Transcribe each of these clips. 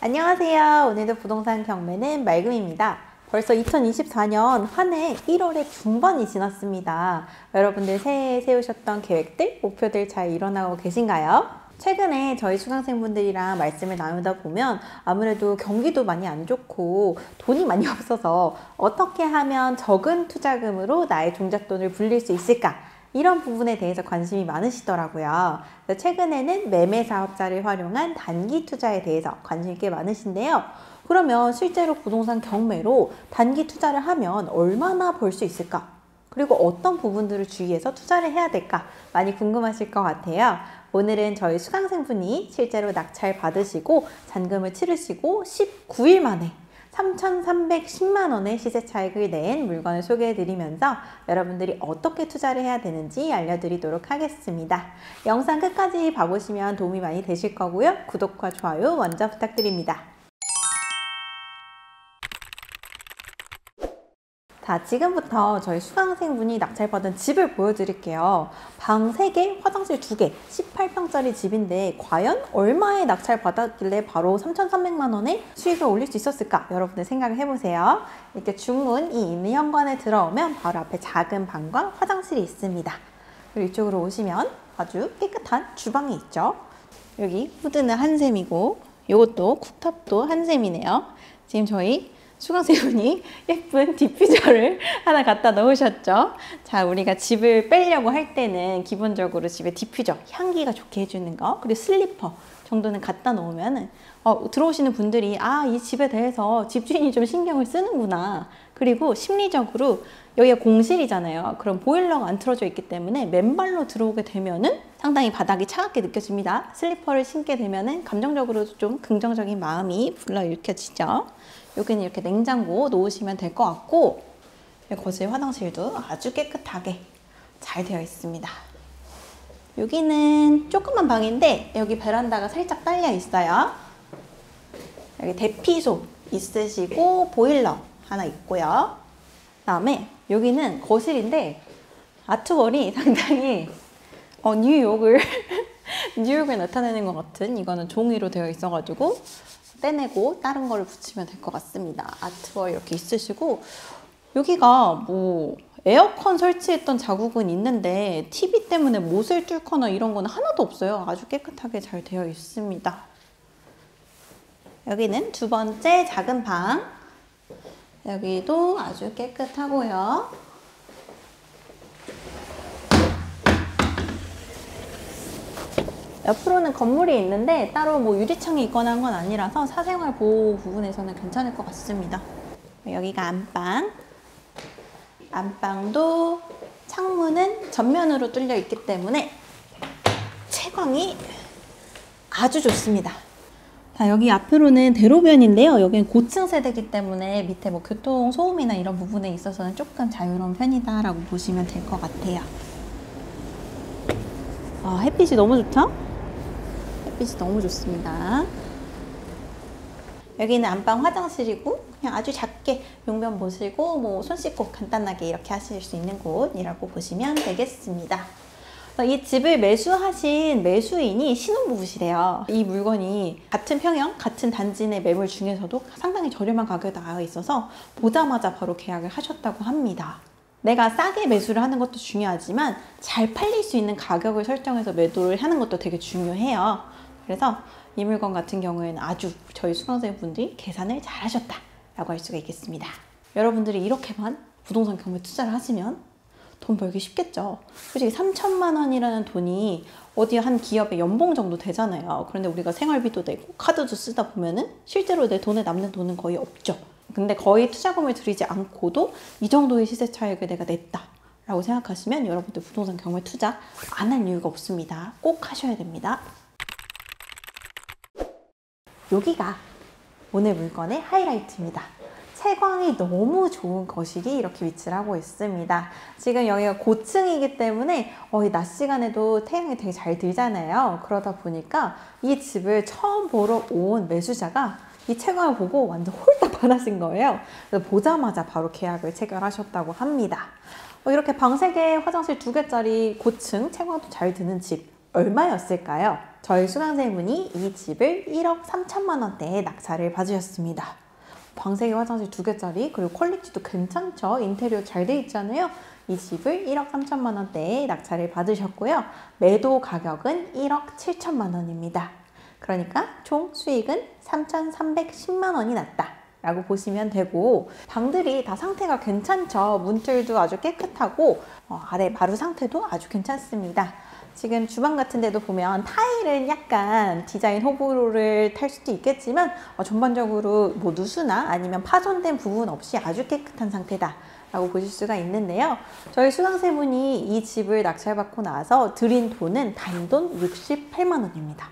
안녕하세요. 오늘도 부동산 경매는 맑음입니다. 벌써 2024년 한 해 1월의 중반이 지났습니다. 여러분들 새해에 세우셨던 계획들, 목표들 잘 이뤄나가고 계신가요? 최근에 저희 수강생분들이랑 말씀을 나누다 보면 아무래도 경기도 많이 안 좋고 돈이 많이 없어서 어떻게 하면 적은 투자금으로 나의 종잣돈을 불릴 수 있을까? 이런 부분에 대해서 관심이 많으시더라고요. 최근에는 매매사업자를 활용한 단기 투자에 대해서 관심이 꽤 많으신데요. 그러면 실제로 부동산 경매로 단기 투자를 하면 얼마나 벌 수 있을까? 그리고 어떤 부분들을 주의해서 투자를 해야 될까? 많이 궁금하실 것 같아요. 오늘은 저희 수강생분이 실제로 낙찰 받으시고 잔금을 치르시고 19일 만에 3,310만 원의 시세 차익을 낸 물건을 소개해 드리면서 여러분들이 어떻게 투자를 해야 되는지 알려드리도록 하겠습니다. 영상 끝까지 봐보시면 도움이 많이 되실 거고요. 구독과 좋아요 먼저 부탁드립니다. 자, 지금부터 저희 수강생분이 낙찰받은 집을 보여드릴게요. 방 3개, 화장실 2개, 18평짜리 집인데 과연 얼마에 낙찰받았길래 바로 3,300만 원에 수익을 올릴 수 있었을까? 여러분들 생각을 해보세요. 이렇게 중문이 있는 현관에 들어오면 바로 앞에 작은 방과 화장실이 있습니다. 그리고 이쪽으로 오시면 아주 깨끗한 주방이 있죠. 여기 후드는 한샘이고 이것도 쿡탑도 한샘이네요. 지금 저희 수강생분이 예쁜 디퓨저를 하나 갖다 넣으셨죠. 자, 우리가 집을 빼려고 할 때는 기본적으로 집에 디퓨저, 향기가 좋게 해주는 거, 그리고 슬리퍼 정도는 갖다 놓으면 들어오시는 분들이 이 집에 대해서 집주인이 좀 신경을 쓰는구나. 그리고 심리적으로 여기가 공실이잖아요. 그럼 보일러가 안 틀어져 있기 때문에 맨발로 들어오게 되면은 상당히 바닥이 차갑게 느껴집니다. 슬리퍼를 신게 되면은 감정적으로 좀 긍정적인 마음이 불러일으켜지죠. 여기는 이렇게 냉장고 놓으시면 될 것 같고, 거실 화장실도 아주 깨끗하게 잘 되어 있습니다. 여기는 조그만 방인데 여기 베란다가 살짝 딸려 있어요. 여기 대피소 있으시고 보일러 하나 있고요. 그다음에 여기는 거실인데 아트월이 상당히 뉴욕을 뉴욕을 나타내는 것 같은, 이거는 종이로 되어 있어가지고 떼내고 다른 거를 붙이면 될 것 같습니다. 아트월 이렇게 있으시고, 여기가 뭐 에어컨 설치했던 자국은 있는데 TV 때문에 못을 뚫거나 이런 건 하나도 없어요. 아주 깨끗하게 잘 되어 있습니다. 여기는 두 번째 작은 방. 여기도 아주 깨끗하고요. 옆으로는 건물이 있는데 따로 뭐 유리창이 있거나 한 건 아니라서 사생활 보호 부분에서는 괜찮을 것 같습니다. 여기가 안방. 안방도 창문은 전면으로 뚫려 있기 때문에 채광이 아주 좋습니다. 자, 여기 앞으로는 대로변인데요. 여기는 고층 세대이기 때문에 밑에 뭐 교통 소음이나 이런 부분에 있어서는 조금 자유로운 편이다라고 보시면 될 것 같아요. 햇빛이 너무 좋죠? 햇빛이 너무 좋습니다. 여기는 안방 화장실이고 그냥 아주 작게 용변 보시고 뭐 손 씻고 간단하게 이렇게 하실 수 있는 곳이라고 보시면 되겠습니다. 이 집을 매수하신 매수인이 신혼부부시래요. 이 물건이 같은 평형, 같은 단지 내 매물 중에서도 상당히 저렴한 가격에 나와 있어서 보자마자 바로 계약을 하셨다고 합니다. 내가 싸게 매수를 하는 것도 중요하지만 잘 팔릴 수 있는 가격을 설정해서 매도를 하는 것도 되게 중요해요. 그래서 이 물건 같은 경우에는 아주 저희 수강생분들이 계산을 잘 하셨다라고 할 수가 있겠습니다. 여러분들이 이렇게만 부동산 경매 투자를 하시면 돈 벌기 쉽겠죠. 솔직히 3천만 원이라는 돈이 어디 한 기업의 연봉 정도 되잖아요. 그런데 우리가 생활비도 내고 카드도 쓰다 보면은 실제로 내 돈에 남는 돈은 거의 없죠. 근데 거의 투자금을 들이지 않고도 이 정도의 시세 차익을 내가 냈다 라고 생각하시면 여러분들 부동산 경매 투자 안 할 이유가 없습니다. 꼭 하셔야 됩니다. 여기가 오늘 물건의 하이라이트입니다. 채광이 너무 좋은 거실이 이렇게 위치를 하고 있습니다. 지금 여기가 고층이기 때문에 이 낮 시간에도 태양이 되게 잘 들잖아요. 그러다 보니까 이 집을 처음 보러 온 매수자가 이 채광을 보고 완전 홀딱 반하신 거예요. 그래서 보자마자 바로 계약을 체결하셨다고 합니다. 이렇게 방 3개, 화장실 2개짜리 고층 채광도 잘 드는 집 얼마였을까요? 저희 수강생분이 이 집을 1억 3천만 원대에 낙찰을 받으셨습니다. 방세개 화장실 2개짜리, 그리고 퀄리티도 괜찮죠? 인테리어 잘 돼 있잖아요. 이 집을 1억 3천만 원대에 낙찰을 받으셨고요. 매도 가격은 1억 7천만 원입니다. 그러니까 총 수익은 3,310만 원이 났다 라고 보시면 되고, 방들이 다 상태가 괜찮죠. 문틀도 아주 깨끗하고 아래 마루 상태도 아주 괜찮습니다. 지금 주방 같은 데도 보면 타일은 약간 디자인 호불호를 탈 수도 있겠지만 전반적으로 뭐 누수나 아니면 파손된 부분 없이 아주 깨끗한 상태다 라고 보실 수가 있는데요. 저희 수강생분이 이 집을 낙찰받고 나서 들인 돈은 단돈 68만 원입니다.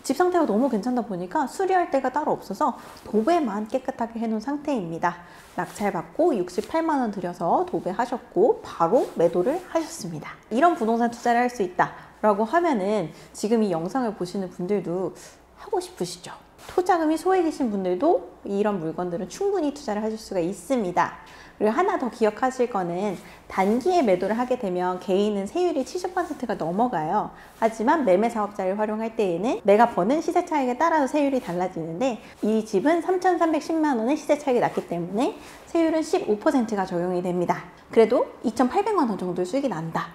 집 상태가 너무 괜찮다 보니까 수리할 데가 따로 없어서 도배만 깨끗하게 해놓은 상태입니다. 낙찰받고 68만 원 들여서 도배하셨고 바로 매도를 하셨습니다. 이런 부동산 투자를 할 수 있다 라고 하면은 지금 이 영상을 보시는 분들도 하고 싶으시죠? 토자금이 소액이신 분들도 이런 물건들은 충분히 투자를 하실 수가 있습니다. 그리고 하나 더 기억하실 거는 단기에 매도를 하게 되면 개인은 세율이 70%가 넘어가요. 하지만 매매 사업자를 활용할 때에는 내가 버는 시세 차익에 따라서 세율이 달라지는데, 이 집은 3,310만 원의 시세 차익이 났기 때문에 세율은 15%가 적용이 됩니다. 그래도 2,800만 원 정도의 수익이 난다.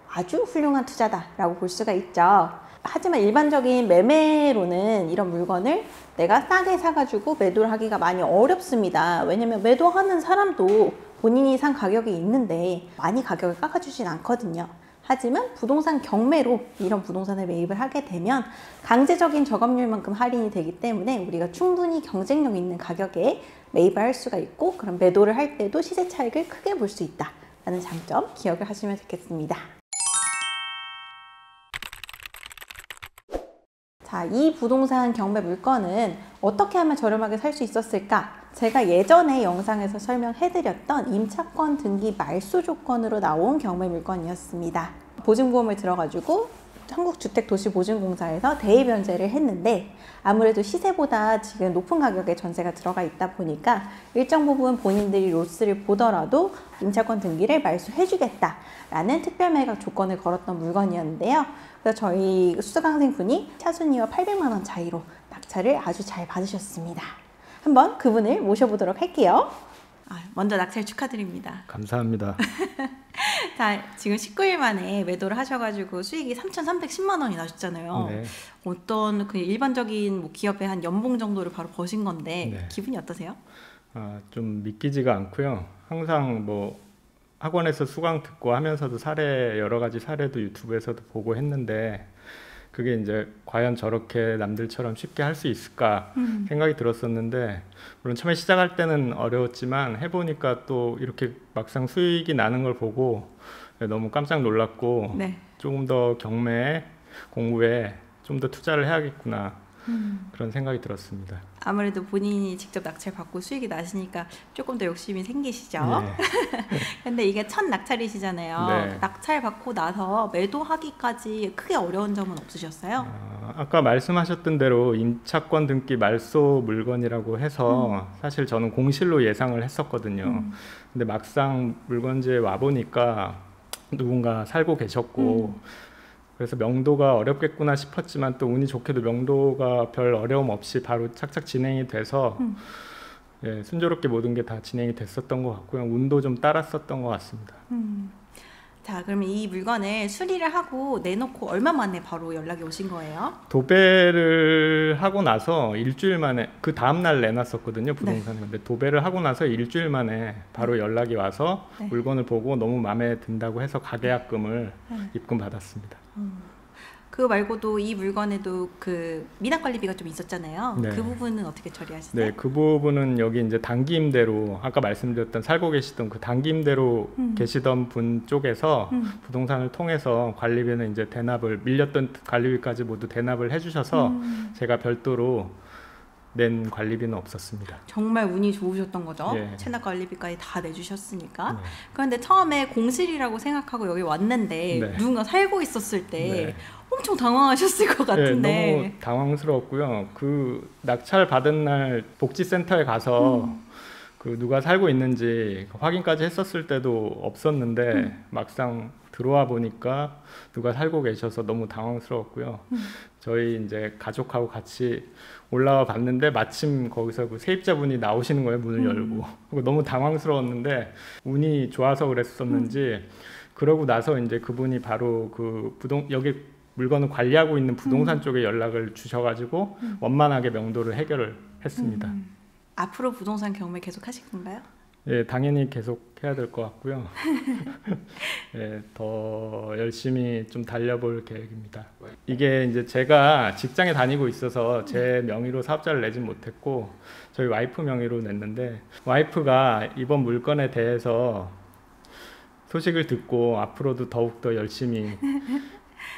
아주 훌륭한 투자다 라고 볼 수가 있죠. 하지만 일반적인 매매로는 이런 물건을 내가 싸게 사가지고 매도를 하기가 많이 어렵습니다. 왜냐면 매도하는 사람도 본인이 산 가격이 있는데 많이 가격을 깎아주진 않거든요. 하지만 부동산 경매로 이런 부동산을 매입을 하게 되면 강제적인 저감률만큼 할인이 되기 때문에 우리가 충분히 경쟁력 있는 가격에 매입을 할 수가 있고, 그럼 매도를 할 때도 시세 차익을 크게 볼 수 있다는 장점 기억을 하시면 좋겠습니다. 자, 이 부동산 경매 물건은 어떻게 하면 저렴하게 살 수 있었을까? 제가 예전에 영상에서 설명해드렸던 임차권 등기 말소 조건으로 나온 경매 물건이었습니다. 보증보험을 들어가지고 한국주택도시보증공사에서 대입연재를 했는데, 아무래도 시세보다 지금 높은 가격에 전세가 들어가 있다 보니까 일정 부분 본인들이 로스를 보더라도 임차권 등기를 말소해주겠다라는 특별매각 조건을 걸었던 물건이었는데요. 그래서 저희 수강생분이 차순위와 800만 원 차이로 낙찰을 아주 잘 받으셨습니다. 한번 그분을 모셔보도록 할게요. 먼저 낙찰 축하드립니다. 감사합니다. 자, 지금 19일 만에 매도를 하셔가지고 수익이 3,310만 원이 나셨잖아요. 네. 어떤 그 일반적인 뭐 기업의 한 연봉 정도를 바로 버신 건데 네. 기분이 어떠세요? 좀 믿기지가 않고요. 항상 뭐 학원에서 수강 듣고 하면서도 여러 가지 사례도 유튜브에서도 보고 했는데, 그게 이제 과연 저렇게 남들처럼 쉽게 할 수 있을까 생각이 들었었는데, 물론 처음에 시작할 때는 어려웠지만 해보니까 또 이렇게 막상 수익이 나는 걸 보고 너무 깜짝 놀랐고, 네. 조금 더 경매 공부에 좀 더 투자를 해야겠구나 그런 생각이 들었습니다. 아무래도 본인이 직접 낙찰 받고 수익이 나시니까 조금 더 욕심이 생기시죠? 네. 근데 이게 첫 낙찰이시잖아요. 네. 낙찰 받고 나서 매도하기까지 크게 어려운 점은 없으셨어요? 아까 말씀하셨던 대로 임차권 등기 말소 물건이라고 해서 사실 저는 공실로 예상을 했었거든요. 근데 막상 물건지에 와보니까 누군가 살고 계셨고, 그래서 명도가 어렵겠구나 싶었지만 또 운이 좋게도 명도가 별 어려움 없이 바로 착착 진행이 돼서 예, 순조롭게 모든 게 다 진행이 됐었던 것 같고요. 운도 좀 따랐었던 것 같습니다. 자, 그러면 이 물건을 수리를 하고 내놓고 얼마 만에 바로 연락이 오신 거예요? 도배를 하고 나서 일주일 만에, 그 다음날 내놨었거든요, 부동산에. 근데 도배를 하고 나서 일주일 만에 바로 연락이 와서 물건을 보고 너무 마음에 든다고 해서 가계약금을 입금받았습니다. 그거 말고도 이 물건에도 그 미납관리비가 좀 있었잖아요. 네. 그 부분은 어떻게 처리하셨어요? 네, 그 부분은 여기 이제 단기 임대로, 아까 말씀드렸던 살고 계시던 그 단기 임대로 계시던 분 쪽에서 부동산을 통해서 관리비는 이제 대납을, 밀렸던 관리비까지 모두 대납을 해주셔서 제가 별도로 낸 관리비는 없었습니다. 정말 운이 좋으셨던 거죠. 예. 체납 관리비까지 다 내주셨으니까. 네. 그런데 처음에 공실이라고 생각하고 여기 왔는데 네. 누군가 살고 있었을 때 네. 엄청 당황하셨을 것 같은데. 네, 너무 당황스러웠고요. 그 낙찰 받은 날 복지센터에 가서 그 누가 살고 있는지 확인까지 했었을 때도 없었는데 막상 들어와 보니까 누가 살고 계셔서 너무 당황스러웠고요. 저희 이제 가족하고 같이 올라와 봤는데 마침 거기서 그 세입자분이 나오시는 거예요. 문을 열고. 그리고 너무 당황스러웠는데 운이 좋아서 그랬었는지 그러고 나서 이제 그분이 바로 그 여기 물건을 관리하고 있는 부동산 쪽에 연락을 주셔가지고 원만하게 명도를 해결을 했습니다. 앞으로 부동산 경매 계속 하실 건가요? 예, 당연히 계속 해야 될 것 같고요. 예, 더 열심히 좀 달려볼 계획입니다. 이게 이제 제가 직장에 다니고 있어서 제 명의로 사업자를 내진 못했고 저희 와이프 명의로 냈는데 와이프가 이번 물건에 대해서 소식을 듣고 앞으로도 더욱더 열심히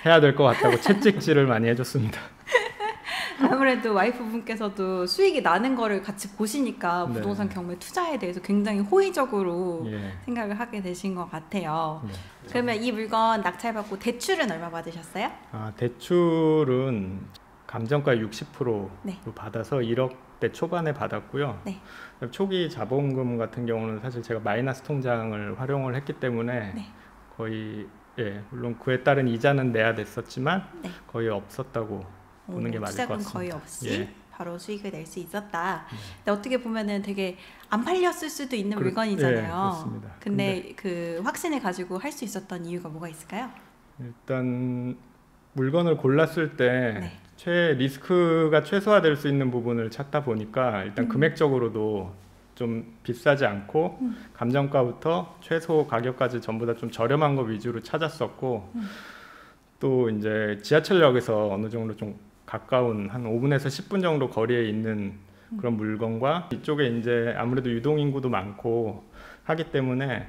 해야 될 것 같다고 채찍질을 많이 해줬습니다. 아무래도 와이프분께서도 수익이 나는 거를 같이 보시니까 네. 부동산 경매 투자에 대해서 굉장히 호의적으로 예. 생각을 하게 되신 것 같아요. 네. 그러면 이 물건 낙찰받고 대출은 얼마 받으셨어요? 대출은 감정가 60%로 네. 받아서 1억대 초반에 받았고요. 네. 초기 자본금 같은 경우는 사실 제가 마이너스 통장을 활용을 했기 때문에 네. 거의 물론 그에 따른 이자는 내야 됐었지만 네. 거의 없었다고 보는 게 맞을 것 투자금 같습니다. 거의 없이 예. 바로 수익을 낼 수 있었다. 근데 어떻게 보면은 되게 안 팔렸을 수도 있는 물건이잖아요. 예, 그렇습니다. 근데 그 확신을 가지고 할 수 있었던 이유가 뭐가 있을까요? 일단 물건을 골랐을 때 네. 리스크가 최소화될 수 있는 부분을 찾다 보니까 일단 금액적으로도 좀 비싸지 않고 감정가부터 최소 가격까지 전부 다 좀 저렴한 거 위주로 찾았었고 또 이제 지하철역에서 어느 정도 좀 가까운 한 5분에서 10분 정도 거리에 있는 그런 물건과 이쪽에 이제 아무래도 유동인구도 많고 하기 때문에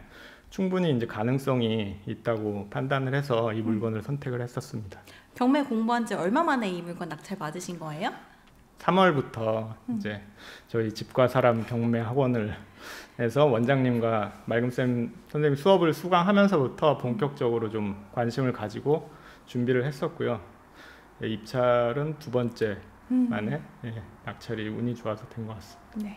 충분히 이제 가능성이 있다고 판단을 해서 이 물건을 선택을 했었습니다. 경매 공부한 지 얼마 만에 이 물건 낙찰 받으신 거예요? 3월부터 이제 저희 집과 사람 경매 학원을 해서 원장님과 맑음쌤 선생님 수업을 수강하면서부터 본격적으로 좀 관심을 가지고 준비를 했었고요. 입찰은 2번째 만에 낙찰이 운이 좋아서 된 것 같습니다. 네.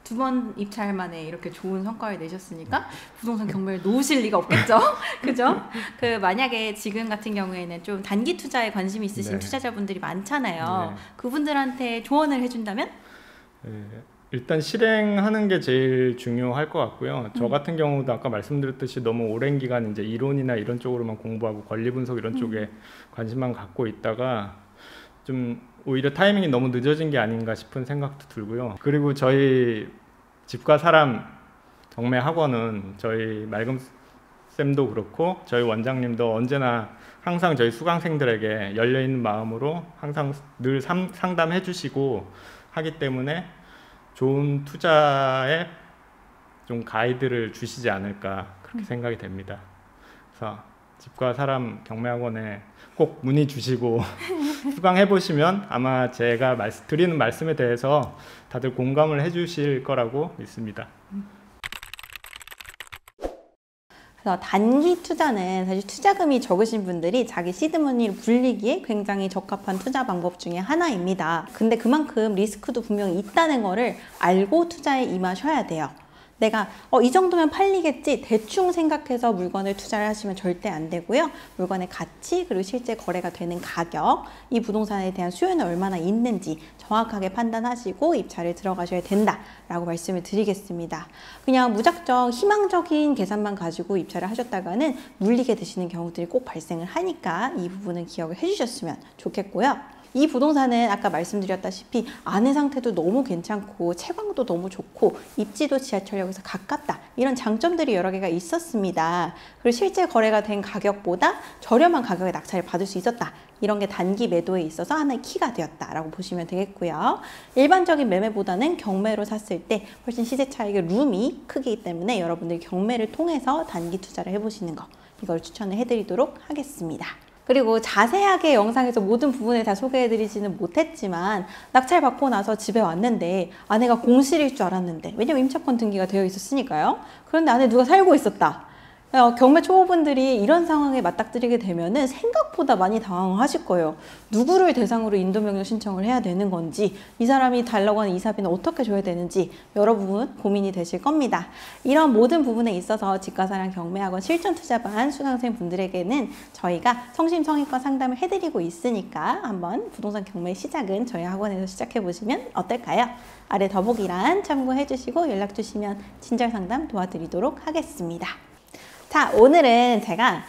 2번 입찰 만에 이렇게 좋은 성과를 내셨으니까 부동산 경매를 놓으실 리가 없겠죠? 그죠? 그 만약에 지금 같은 경우에는 좀 단기 투자에 관심이 있으신 네. 투자자분들이 많잖아요. 네. 그분들한테 조언을 해준다면? 일단 실행하는 게 제일 중요할 것 같고요. 저 같은 경우도 아까 말씀드렸듯이 너무 오랜 기간 이제 이론이나 이런 쪽으로만 공부하고 권리 분석 이런 쪽에 관심만 갖고 있다가 좀 오히려 타이밍이 너무 늦어진 게 아닌가 싶은 생각도 들고요. 그리고 저희 집과 사람 경매 학원은 저희 맑음 쌤도 그렇고 저희 원장님도 언제나 항상 저희 수강생들에게 열려 있는 마음으로 항상 늘 상담해 주시고 하기 때문에 좋은 투자에 좀 가이드를 주시지 않을까 그렇게 생각이 됩니다. 그래서 집과 사람 경매학원에 꼭 문의 주시고 수강해 보시면 아마 제가 드리는 말씀에 대해서 다들 공감을 해 주실 거라고 믿습니다. 그래서 단기 투자는 사실 투자금이 적으신 분들이 자기 시드머니를 불리기에 굉장히 적합한 투자 방법 중에 하나입니다. 근데 그만큼 리스크도 분명히 있다는 거를 알고 투자에 임하셔야 돼요. 내가 이 정도면 팔리겠지 대충 생각해서 물건을 투자를 하시면 절대 안 되고요. 물건의 가치 그리고 실제 거래가 되는 가격, 이 부동산에 대한 수요는 얼마나 있는지 정확하게 판단하시고 입찰에 들어가셔야 된다라고 말씀을 드리겠습니다. 그냥 무작정 희망적인 계산만 가지고 입찰을 하셨다가는 물리게 되시는 경우들이 꼭 발생을 하니까 이 부분은 기억을 해주셨으면 좋겠고요. 이 부동산은 아까 말씀드렸다시피 안의 상태도 너무 괜찮고 채광도 너무 좋고 입지도 지하철역에서 가깝다 이런 장점들이 여러 개가 있었습니다. 그리고 실제 거래가 된 가격보다 저렴한 가격에 낙찰을 받을 수 있었다. 이런 게 단기 매도에 있어서 하나의 키가 되었다라고 보시면 되겠고요. 일반적인 매매보다는 경매로 샀을 때 훨씬 시세 차익의 룸이 크기 때문에 여러분들이 경매를 통해서 단기 투자를 해보시는 거 이걸 추천을 해드리도록 하겠습니다. 그리고 자세하게 영상에서 모든 부분을 다 소개해드리지는 못했지만 낙찰 받고 나서 집에 왔는데 아내가 공실일 줄 알았는데 왜냐면 임차권 등기가 되어 있었으니까요. 그런데 안에 누가 살고 있었다. 경매 초보분들이 이런 상황에 맞닥뜨리게 되면은 생각보다 많이 당황하실 거예요. 누구를 대상으로 인도명령 신청을 해야 되는 건지, 이 사람이 달라고 하는 이사비는 어떻게 줘야 되는지 여러 부분 고민이 되실 겁니다. 이런 모든 부분에 있어서 집가사랑 경매학원 실전투자반 수강생 분들에게는 저희가 성심성의껏 상담을 해드리고 있으니까 한번 부동산 경매 시작은 저희 학원에서 시작해 보시면 어떨까요? 아래 더보기란 참고해 주시고 연락 주시면 친절 상담 도와드리도록 하겠습니다. 자, 오늘은 제가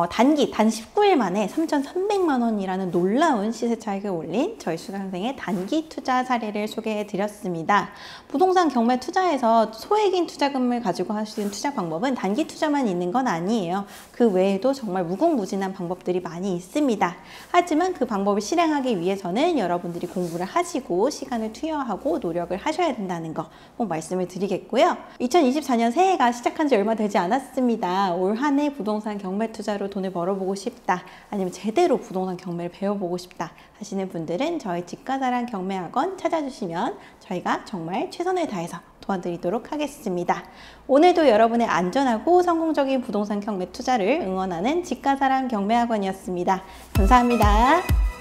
단 19일 만에 3,300만 원이라는 놀라운 시세 차익을 올린 저희 수강생의 단기 투자 사례를 소개해 드렸습니다. 부동산 경매 투자에서 소액인 투자금을 가지고 하시는 투자 방법은 단기 투자만 있는 건 아니에요. 그 외에도 정말 무궁무진한 방법들이 많이 있습니다. 하지만 그 방법을 실행하기 위해서는 여러분들이 공부를 하시고 시간을 투여하고 노력을 하셔야 된다는 거 꼭 말씀을 드리겠고요. 2024년 새해가 시작한 지 얼마 되지 않았습니다. 올 한 해 부동산 경매 투자로 돈을 벌어보고 싶다, 아니면 제대로 부동산 경매를 배워보고 싶다 하시는 분들은 저희 집가사랑 경매학원 찾아주시면 저희가 정말 최선을 다해서 도와드리도록 하겠습니다. 오늘도 여러분의 안전하고 성공적인 부동산 경매 투자를 응원하는 집가사랑 경매학원이었습니다. 감사합니다.